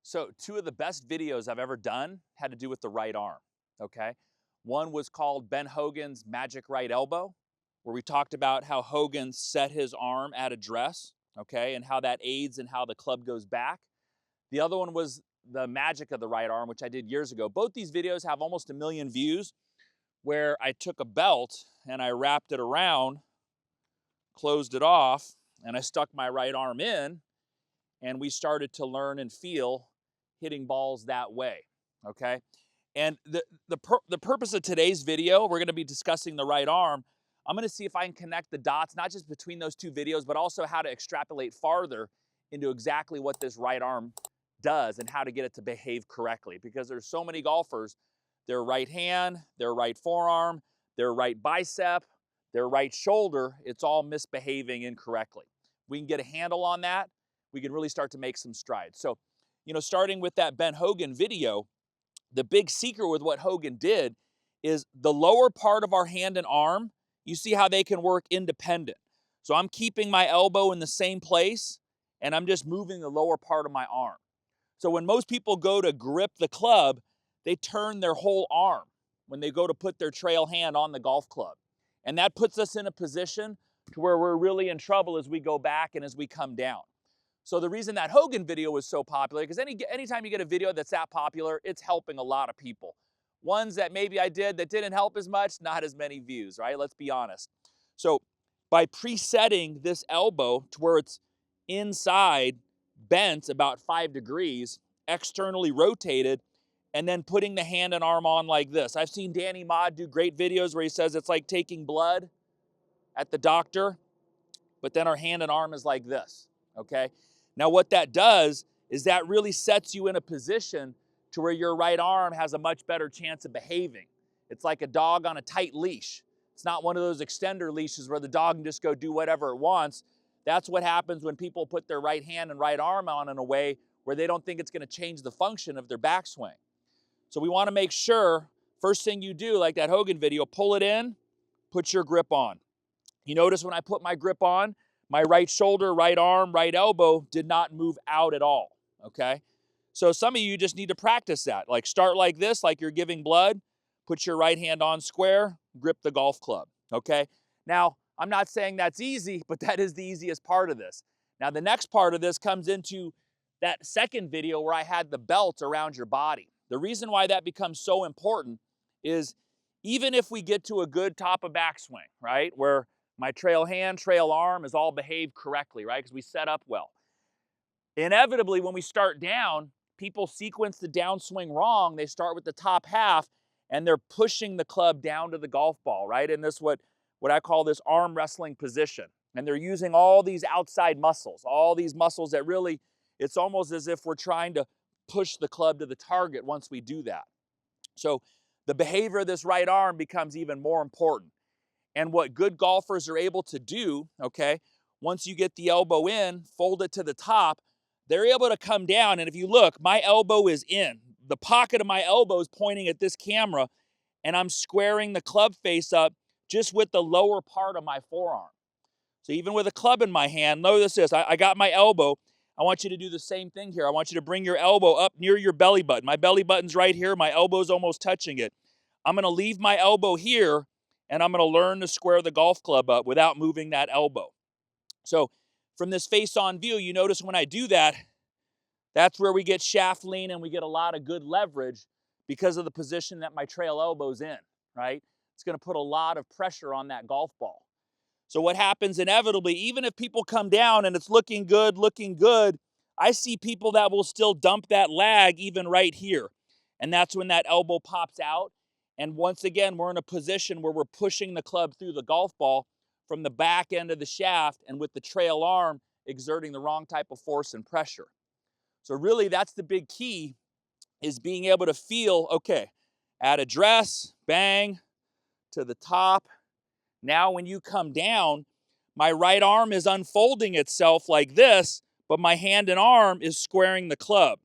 So two of the best videos I've ever done had to do with the right arm, okay? One was called Ben Hogan's Magic Right Elbow, where we talked about how Hogan set his arm at address, okay, and how that aids in how the club goes back. The other one was the magic of the right arm, which I did years ago. Both these videos have almost 1 million views, where I took a belt and I wrapped it around, closed it off, and I stuck my right arm in, and we started to learn and feel hitting balls that way, okay? And the purpose of today's video, we're gonna be discussing the right arm. I'm gonna see if I can connect the dots, not just between those two videos, but also how to extrapolate farther into exactly what this right arm does and how to get it to behave correctly. Because there's so many golfers, their right hand, their right forearm, their right bicep, their right shoulder, it's all misbehaving incorrectly. We can get a handle on that, we can really start to make some strides. So, starting with that Ben Hogan video, the big secret with what Hogan did is the lower part of our hand and arm, you see how they can work independent. So I'm keeping my elbow in the same place, and I'm just moving the lower part of my arm. So when most people go to grip the club, they turn their whole arm when they go to put their trail hand on the golf club. And that puts us in a position to where we're really in trouble as we go back and as we come down. So the reason that Hogan video was so popular, because anytime you get a video that's that popular, it's helping a lot of people. Ones that maybe I did that didn't help as much, not as many views, right? Let's be honest. So by presetting this elbow to where it's inside, bent about 5 degrees, externally rotated, and then putting the hand and arm on like this. I've seen Danny Maude do great videos where he says it's like taking blood at the doctor, but then our hand and arm is like this, okay? Now what that does is that really sets you in a position to where your right arm has a much better chance of behaving. It's like a dog on a tight leash. It's not one of those extender leashes where the dog can just go do whatever it wants. That's what happens when people put their right hand and right arm on in a way where they don't think it's going to change the function of their backswing. So we want to make sure, first thing you do, like that Hogan video, pull it in, put your grip on. You notice when I put my grip on, my right shoulder, right arm, right elbow did not move out at all, okay? So some of you just need to practice that. Like start like this, like you're giving blood, put your right hand on square, grip the golf club, okay? Now, I'm not saying that's easy, but that is the easiest part of this. Now, the next part of this comes into that second video where I had the belt around your body. The reason why that becomes so important is even if we get to a good top of backswing, right, where my trail hand, trail arm is all behaved correctly, right, because we set up well. Inevitably, when we start down, people sequence the downswing wrong. They start with the top half, and they're pushing the club down to the golf ball, right? And this what I call this arm wrestling position. And they're using all these outside muscles, all these muscles that really, it's almost as if we're trying to push the club to the target once we do that. So the behavior of this right arm becomes even more important. And what good golfers are able to do, okay, once you get the elbow in, fold it to the top, they're able to come down. And if you look, my elbow is in. The pocket of my elbow is pointing at this camera, and I'm squaring the club face up just with the lower part of my forearm. So even with a club in my hand, notice this, I got my elbow. I want you to do the same thing here. I want you to bring your elbow up near your belly button. My belly button's right here. My elbow's almost touching it. I'm going to leave my elbow here, and I'm going to learn to square the golf club up without moving that elbow. So from this face-on view, you notice when I do that, that's where we get shaft lean and we get a lot of good leverage because of the position that my trail elbow's in, right? It's going to put a lot of pressure on that golf ball. So what happens inevitably, even if people come down and it's looking good, I see people that will still dump that lag even right here. And that's when that elbow pops out. And once again, we're in a position where we're pushing the club through the golf ball from the back end of the shaft and with the trail arm exerting the wrong type of force and pressure. So really that's the big key, is being able to feel, okay, at address, bang, to the top. Now when you come down, my right arm is unfolding itself like this, but my hand and arm is squaring the club.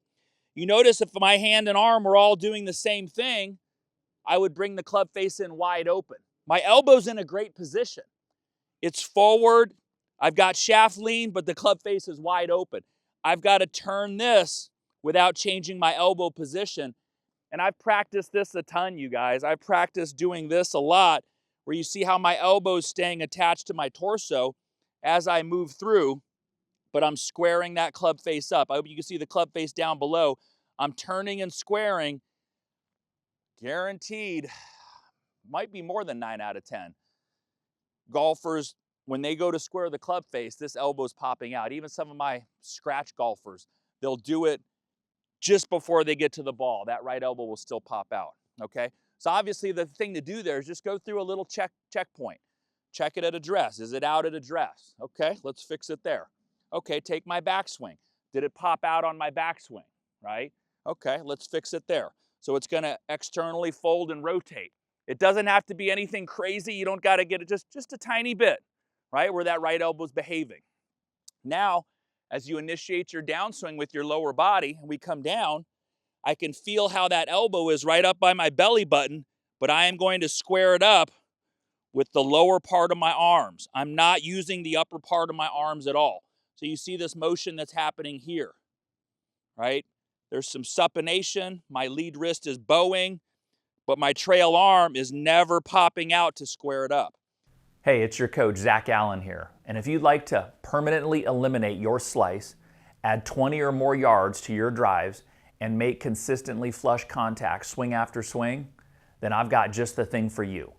You notice if my hand and arm were all doing the same thing, I would bring the club face in wide open. My elbow's in a great position. It's forward. I've got shaft lean, but the club face is wide open. I've got to turn this without changing my elbow position. And I've practiced this a ton, you guys. I've practiced doing this a lot, where you see how my elbow's staying attached to my torso as I move through, but I'm squaring that club face up. I hope you can see the club face down below. I'm turning and squaring. Guaranteed, might be more than 9 out of 10. Golfers, when they go to square the club face, this elbow's popping out. Even some of my scratch golfers, they'll do it just before they get to the ball. That right elbow will still pop out, okay? So obviously the thing to do there is just go through a little checkpoint. Check it at address. Is it out at address? Okay, let's fix it there. Okay, take my backswing. Did it pop out on my backswing, right? Okay, let's fix it there. So it's gonna externally fold and rotate. It doesn't have to be anything crazy. You don't gotta get it just a tiny bit, right? Where that right elbow's behaving. Now, as you initiate your downswing with your lower body, and we come down, I can feel how that elbow is right up by my belly button, but I am going to square it up with the lower part of my arms. I'm not using the upper part of my arms at all. So you see this motion that's happening here, right? There's some supination. My lead wrist is bowing, but my trail arm is never popping out to square it up. Hey, it's your coach, Zach Allen here. And if you'd like to permanently eliminate your slice, add 20 or more yards to your drives, and make consistently flush contact swing after swing, then I've got just the thing for you.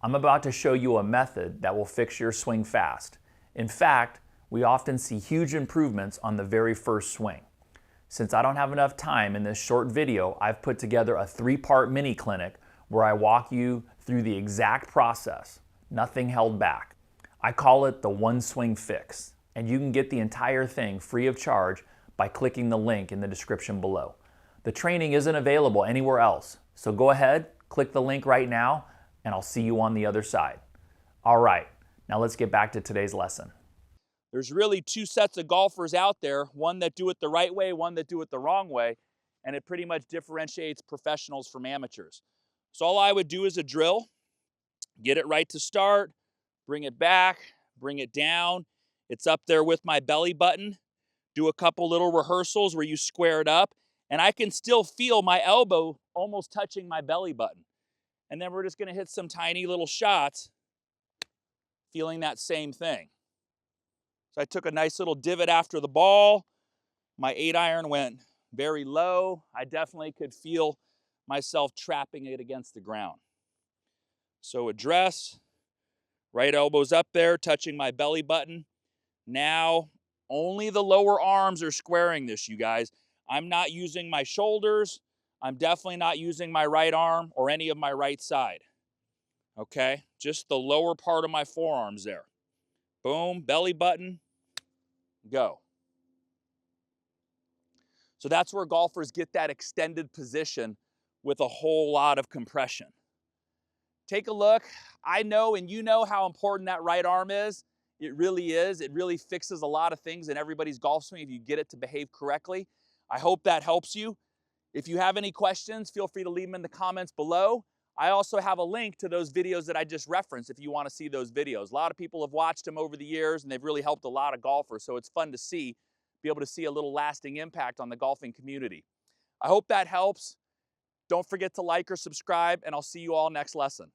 I'm about to show you a method that will fix your swing fast. In fact, we often see huge improvements on the very first swing. Since I don't have enough time in this short video, I've put together a 3-part mini clinic where I walk you through the exact process. Nothing held back. I call it the One Swing Fix, and you can get the entire thing free of charge by clicking the link in the description below. The training isn't available anywhere else, so go ahead, click the link right now, and I'll see you on the other side. All right, now let's get back to today's lesson. There's really 2 sets of golfers out there, one that do it the right way, one that do it the wrong way, and it pretty much differentiates professionals from amateurs. So all I would do is a drill. Get it right to start, bring it back, bring it down. It's up there with my belly button. Do a couple little rehearsals where you square it up, and I can still feel my elbow almost touching my belly button. And then we're just gonna hit some tiny little shots, feeling that same thing. So I took a nice little divot after the ball. My 8-iron went very low. I definitely could feel myself trapping it against the ground. So address, right elbow's up there, touching my belly button. Now, only the lower arms are squaring this, you guys. I'm not using my shoulders. I'm definitely not using my right arm or any of my right side. Okay, just the lower part of my forearms there. Boom, belly button, go. So that's where golfers get that extended position with a whole lot of compression. Take a look. I know and you know how important that right arm is. It really is. It really fixes a lot of things in everybody's golf swing if you get it to behave correctly. I hope that helps you. If you have any questions, feel free to leave them in the comments below. I also have a link to those videos that I just referenced if you want to see those videos. A lot of people have watched them over the years and they've really helped a lot of golfers, so it's fun to see, be able to see a little lasting impact on the golfing community. I hope that helps. Don't forget to like or subscribe, and I'll see you all next lesson.